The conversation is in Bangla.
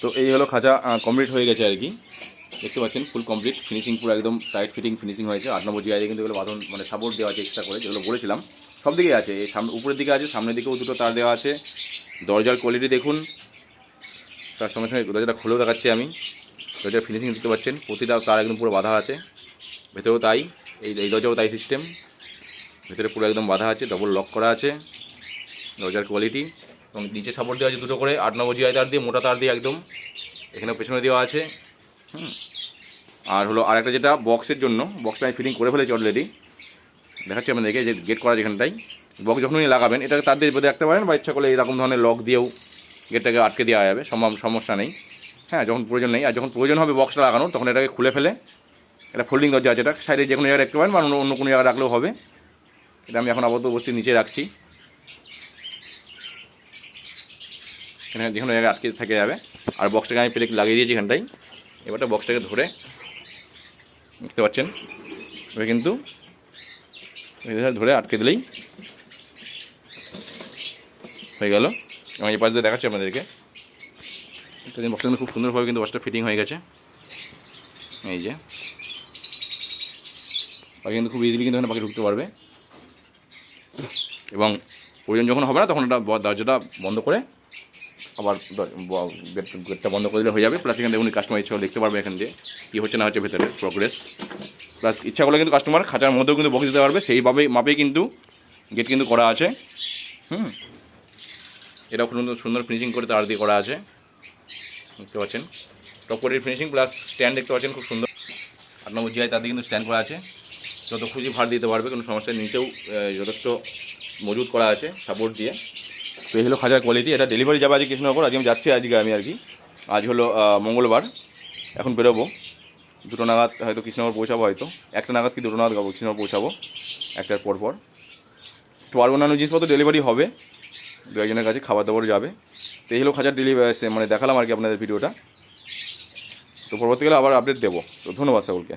তো এই হলো খাঁচা কমপ্লিট হয়ে গেছে আর কি, দেখতে পাচ্ছেন ফুল কমপ্লিট ফিনিশিং, পুরো একদম টাইট ফিটিং ফিনিশিং হয়েছে। 8 নম্বর জিআই কিন্তু এগুলো বাঁধন মানে সাপোর্ট দেওয়া আছে এক্সট্রা করে, যেগুলো বলেছিলাম সব দিকেই আছে। এই সামনে উপরের দিকে আছে, সামনের দিকেও দুটো তার দেওয়া আছে। দরজার কোয়ালিটি দেখুন, তার সঙ্গে সঙ্গে দরজাটা খুলেও দেখাচ্ছি আমি। দরজার ফিনিশিং দেখতে পাচ্ছেন, প্রতিটা তার একদম পুরো বাঁধা আছে। ভেতরেও তাই, এই দরজাও তাই সিস্টেম, ভেতরে পুরো একদম বাঁধা আছে, ডবল লক করা আছে। দরজার কোয়ালিটি এবং নিচে সাপোর্ট দেওয়া আছে দুটো করে 8 নম্বর জিআই তার দিয়ে, মোটা তার দিয়ে একদম। এখানেও পেছনে দেওয়া আছে। আর হলো আর একটা যেটা বক্সের জন্য, বক্সটা আমি ফিটিং করে ফেলেছি অলরেডি, দেখাচ্ছি আপনাদেরকে। যে গেট করা যেখানটাই বক্স যখনই লাগাবেন, এটাকে তার দিয়ে বেঁধে রাখতে পারেন, বা ইচ্ছা করলে এরকম ধরনের লক দিয়েও গেটটাকে আটকে দেওয়া যাবে, সমস্যা নেই। হ্যাঁ, যখন প্রয়োজন নেই, আর যখন প্রয়োজন হবে বক্সটা লাগানোর, তখন এটাকে খুলে ফেলে, এটা ফোল্ডিং দরজা আছে, এটা সাইডে যে কোনো জায়গায় রাখতে পারেন, বা অন্য কোনো জায়গায় রাখলেও হবে। এটা আমি এখন আপাতত অবশ্যই নিচে রাখছি, এখানে যে কোনো জায়গায় আটকে থেকে যাবে। আর বক্সটাকে আমি প্লেট লাগিয়ে দিয়েছি এখানটাই। এবারটা বক্সটাকে ধরে দেখতে পাচ্ছেন, এবার কিন্তু ধরে আটকে দিলেই হয়ে গেল। এবং এই পাশ দিয়ে দেখাচ্ছি আপনাদেরকে, বক্সটা কিন্তু খুব সুন্দরভাবে কিন্তু বক্সটা ফিটিং হয়ে গেছে। এই যে পাখি কিন্তু খুব ইজিলি কিন্তু এখানে পাখি ঢুকতে পারবে, এবং প্রয়োজন যখন হবে না তখন এটা দরজাটা বন্ধ করে আবার গেটটা বন্ধ করে দিলে হয়ে যাবে। প্লাস এখানে দেখুন কাস্টমার ইচ্ছা দেখতে পারবে এখান দিয়ে কী হচ্ছে না হচ্ছে ভেতরে প্রোগ্রেস। প্লাস ইচ্ছা করলে কিন্তু কাস্টমার খাঁচার মধ্যেও কিন্তু বক্স দিতে পারবে, সেইভাবে মাপেই কিন্তু গেট কিন্তু করা আছে। এটাও খুব সুন্দর ফিনিশিং করে তার দিয়ে করা আছে, দেখতে পাচ্ছেন। টপ কোয়ালিটির ফিনিশিং, প্লাস স্ট্যান্ড দেখতে পাচ্ছেন খুব সুন্দর। 8 নম্বর জিআই তার দিয়ে কিন্তু স্ট্যান্ড করা আছে, যত খুশি ভার দিতে পারবে, কোনো সমস্যা। নিচেও যথেষ্ট মজুত করা আছে সাপোর্ট দিয়ে। তো এই হলো খাঁচার কোয়ালিটি। এটা ডেলিভারি যাবে আজকে কৃষ্ণনগর, আজকে আমি যাচ্ছি আর কি। আজ হলো মঙ্গলবার, এখন বেরোবো 2টো নাগাদ হয়তো কৃষ্ণনগর পৌঁছাবো, হয়তো 1টা নাগাদ কি 2টো নাগাদ কৃষ্ণনগর পৌঁছাবো, 1টার পর। তো আর অন্যান্য জিনিসপত্র ডেলিভারি হবে, 2-1জনের কাছে খাবার দাবার যাবে। তো এই হলো খাঁচার ডেলিভারি, মানে দেখালাম আর কি আপনাদের ভিডিওটা। তো পরবর্তীকালে আবার আপডেট দেবো। তো ধন্যবাদ সকলকে।